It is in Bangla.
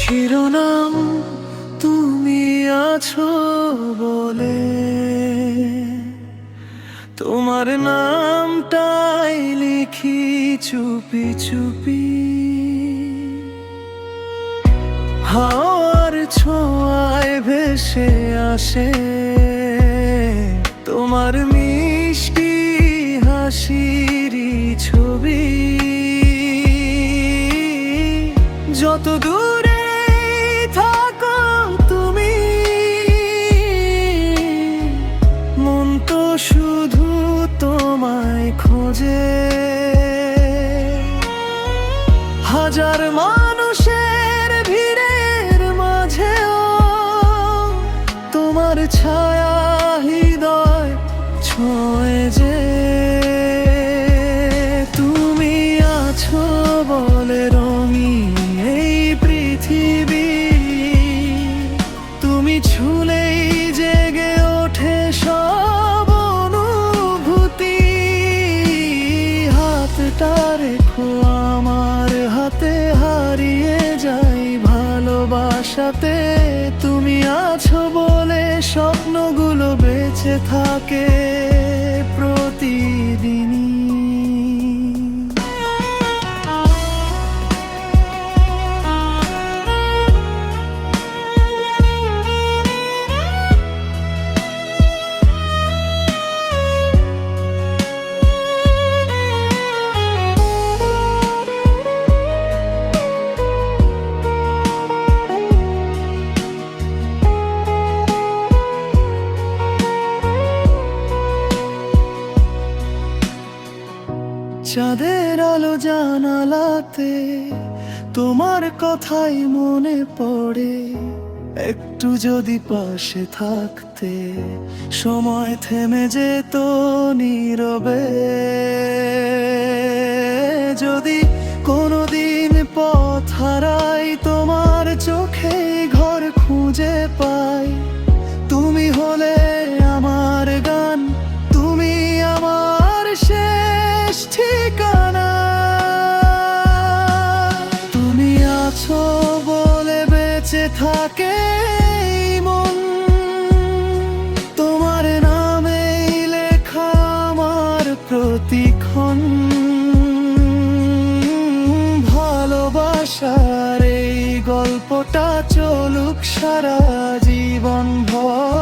শিরোনাম তুমি আছো বলে, তোমার নামটাই লিখি চুপি চুপি। হাওয়ার ছোঁয়ায় ভেসে আসে তোমার মিষ্টি হাসিরই ছবি। যত দূরে থাকো তুমি, মন তো শুধু তোমায় খোঁজে। হাজার মানুষের ভিড়ের মাঝেও তোমার ছায়া হৃদয় ছোঁয়ে যে। তুমি আছো বলে রঙিন এই পৃথিবী, তুমি ছুলেই জেগে ওঠে সব অনুভূতি। হাতটা রেখো আমার হাতে, হারিয়ে যাই ভালোবাসাতে। তুমি আছো বলে স্বপ্নগুলো বেঁচে থাকে প্রতিদিনই। চাঁদের আলো জানালাতে তোমার কথাই মনে পড়ে। একটু যদি পাশে থাকতে সময় থেমে যেত নীরবে। যদি কোনোদিন পথ হারাই তোমার চোখে ঘর খুঁজে পাই। তুমি হলে আমার গান, তুমি আমার শেষ ঠিকানা। তুমি আছো বলে বেঁচে থাকে এই মন, তোমার নামেই লেখা আমার প্রতিক্ষণ। ভালোবাসার এই গল্পটা চলুক সারা জীবন ভর।